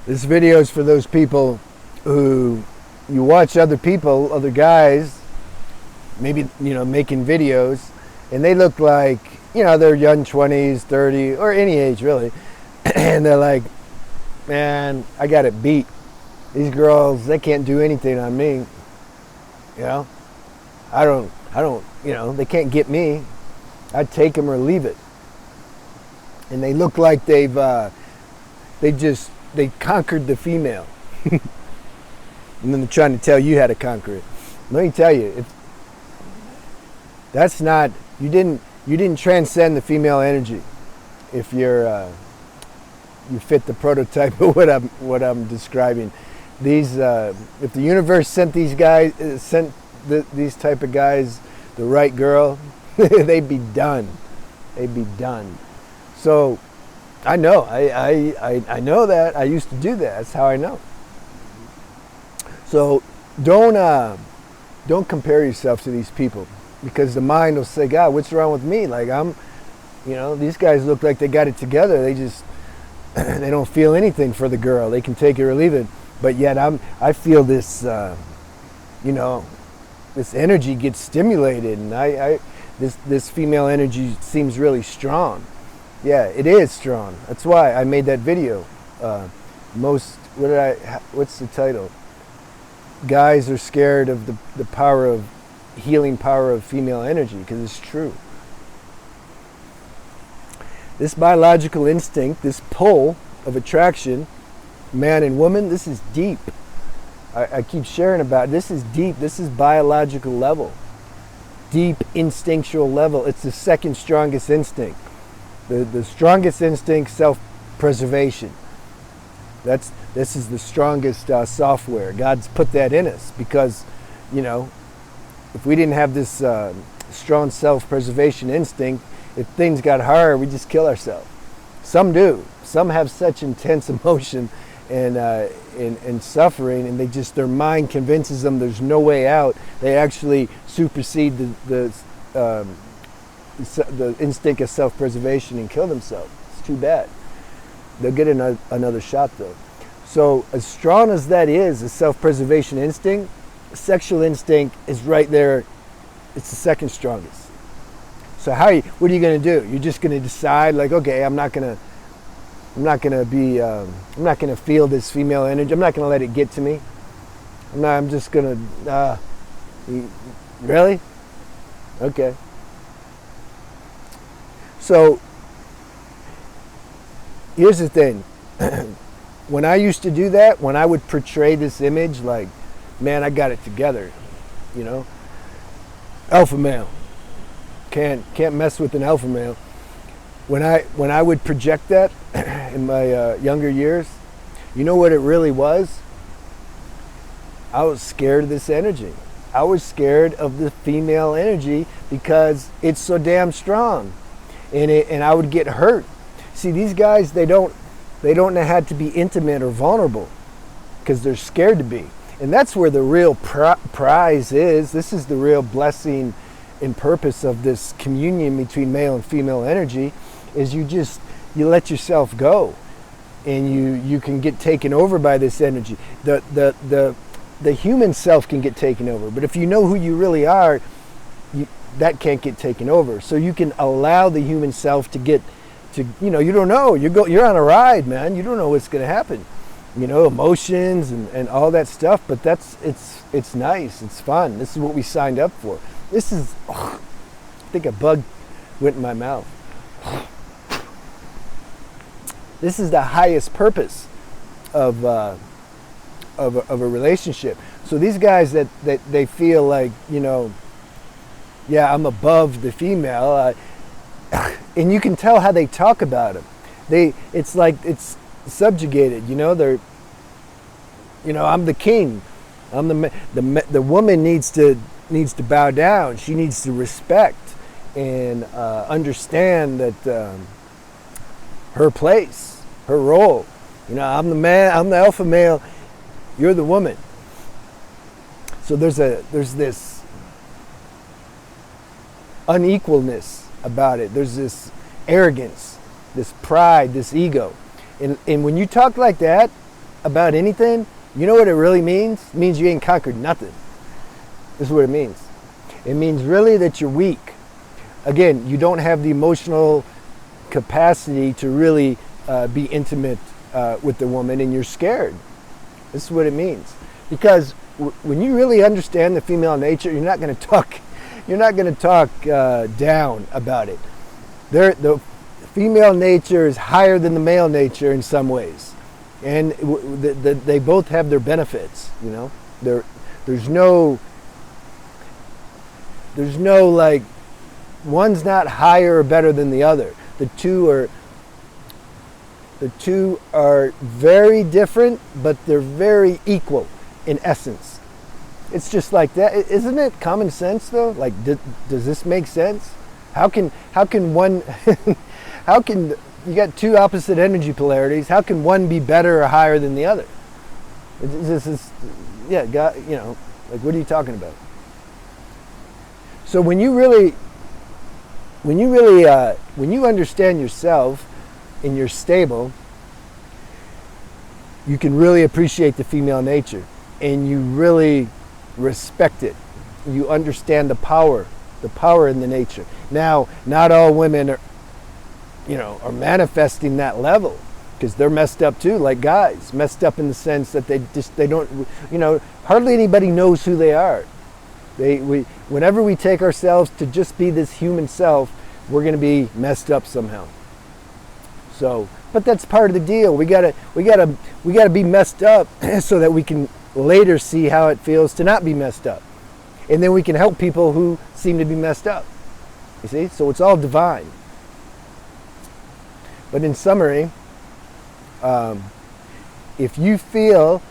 This video is for those people who you watch other people, other guys, maybe, making videos, and they look like, they're young 20s, 30, or any age really, and they're like, man, I got it beat. These girls, they can't do anything on me. I don't, they can't get me. I'd take them or leave it. And they look like they conquered the female. And then they're trying to tell you how to conquer it. Let me tell you, that's not, you didn't transcend the female energy if you fit the prototype of what I'm describing. These if the universe sent these guys, these type of guys, the right girl, they'd be done. They'd be done. So I know. I know that. I used to do that. That's how I know. So don't compare yourself to these people, because the mind will say, God, what's wrong with me? Like these guys look like they got it together. They just they don't feel anything for the girl. They can take it or leave it. But yet I feel this this energy gets stimulated, and this female energy seems really strong. Yeah, it is strong. That's why I made that video. What's the title? Guys are scared of the power of healing power of female energy, because it's true. This biological instinct, this pull of attraction, man and woman, this is deep. I keep sharing about it. This is deep. This is biological level. Deep instinctual level. It's the second strongest instinct. The strongest instinct, self-preservation. This is the strongest software. God's put that in us because, if we didn't have this strong self-preservation instinct, if things got hard, we just kill ourselves. Some do. Some have such intense emotion and suffering, and their mind convinces them there's no way out. They actually supersede the instinct of self-preservation and kill themselves. It's too bad. They'll get another shot though. So as strong as that is, the self-preservation instinct, sexual instinct is right there. It's the second strongest. So what are you going to do? You're just going to decide, like, okay, I'm not going to feel this female energy. I'm not going to let it get to me. I'm just going to, really? Okay. So, here's the thing. When I used to do that, when I would portray this image, like, man, I got it together, alpha male. Can't mess with an alpha male. When I would project that in my younger years, you know what it really was? I was scared of this energy. I was scared of the female energy because it's so damn strong, and I would get hurt. See, these guys, they don't know how to be intimate or vulnerable because they're scared to be, and that's where the real prize is. This is the real blessing and purpose of this communion between male and female energy. Is you let yourself go, and you can get taken over by this energy. The human self can get taken over, but if you know who you really are, that can't get taken over. So you can allow the human self to get to, you don't know, you're on a ride, man. You don't know what's going to happen, emotions and all that stuff. But it's nice, it's fun. This is what we signed up for. This is, I think a bug went in my mouth. This is the highest purpose of a relationship. So these guys that they feel like, I'm above the female, and you can tell how they talk about them. It's like it's subjugated. They're, I'm the king. I'm the woman needs to bow down. She needs to respect and understand that her place, her role. I'm the man. I'm the alpha male. You're the woman. So there's this unequalness about it. There's this arrogance, this pride, this ego, and when you talk like that, about anything, you know what it really means? It means you ain't conquered nothing. This is what it means. It means really that you're weak. Again, you don't have the emotional capacity to really be intimate with the woman, and you're scared. This is what it means. Because when you really understand the female nature, you're not going to talk. You're not going to talk down about it. The female nature is higher than the male nature in some ways, and they both have their benefits. You know, there's no like one's not higher or better than the other. The two are very different, but they're very equal in essence. It's just like that. Isn't it common sense though? Like, does this make sense? How can one, how can, you got two opposite energy polarities, how can one be better or higher than the other? This is, yeah, God, you know, like what are you talking about? So when you understand yourself and you're stable, you can really appreciate the female nature and you really respect it. You understand the power in the nature. Now, not all women are manifesting that level because they're messed up too, like guys, messed up in the sense that they don't, hardly anybody knows who they are. Whenever we take ourselves to just be this human self, we're going to be messed up somehow. So, but that's part of the deal. We gotta be messed up so that we can later see how it feels to not be messed up, and then we can help people who seem to be messed up. You see, so it's all divine. But in summary, if you feel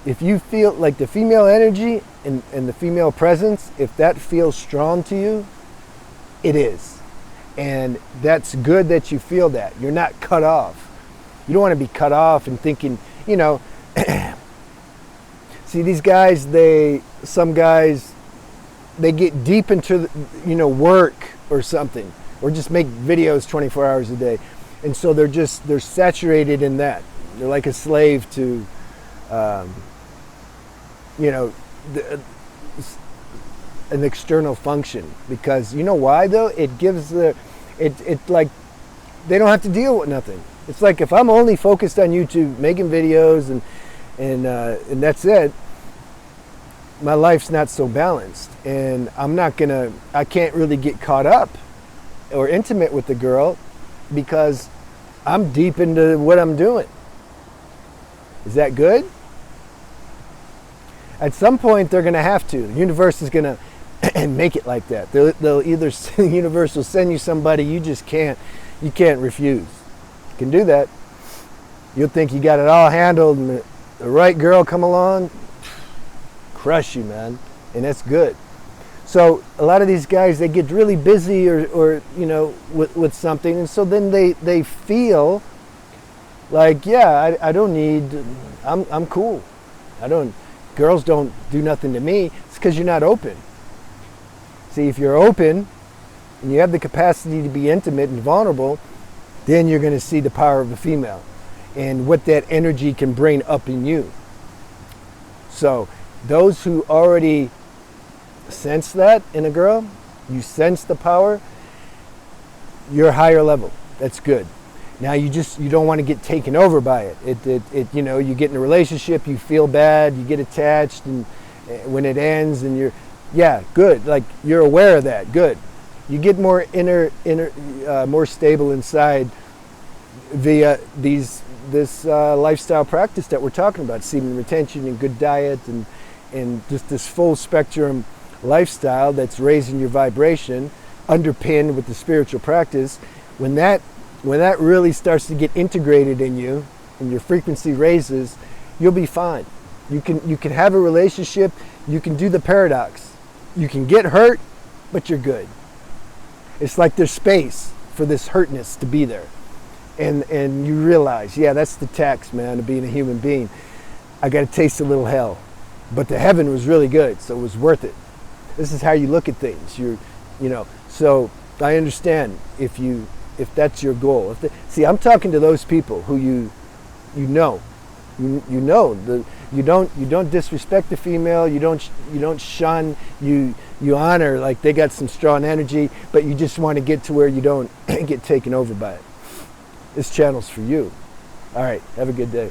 like the female energy and the female presence, if that feels strong to you, it is. And that's good that you feel that. You're not cut off. You don't want to be cut off and thinking, see these guys, some guys get deep into, work or something, or just make videos 24 hours a day. And so they're saturated in that. They're like a slave to, an external function, because you know why though? It gives it like they don't have to deal with nothing. It's like if I'm only focused on YouTube making videos and that's it, my life's not so balanced, and I can't really get caught up or intimate with the girl because I'm deep into what I'm doing. Is that good? At some point they're going to have to. The universe is going to make it like that. They'll either, the universe will send you somebody you can't refuse. You can do that. You'll think you got it all handled, and the right girl come along, crush you, man. And that's good. So a lot of these guys, they get really busy or with something, and so then they feel like, yeah, I don't need, I'm cool. Girls don't do nothing to me. It's because you're not open. See, if you're open and you have the capacity to be intimate and vulnerable, then you're going to see the power of the female and what that energy can bring up in you. So those who already sense that in a girl, you sense the power, you're higher level. That's good. Now you don't want to get taken over by it. You get in a relationship, you feel bad, you get attached, and when it ends, and good. Like you're aware of that. Good. You get more more stable inside via this lifestyle practice that we're talking about: semen retention and good diet, and just this full spectrum lifestyle that's raising your vibration, underpinned with the spiritual practice. When that really starts to get integrated in you and your frequency raises, you'll be fine. You can have a relationship, you can do the paradox. You can get hurt, but you're good. It's like there's space for this hurtness to be there. And you realize, yeah, that's the tax, man, of being a human being. I got to taste a little hell. But the heaven was really good, so it was worth it. This is how you look at things. So I understand if that's your goal. See, I'm talking to those people who you know. You know you don't disrespect the female. You don't shun. You honor, like they got some strong energy, but you just want to get to where you don't get taken over by it. This channel's for you. All right, have a good day.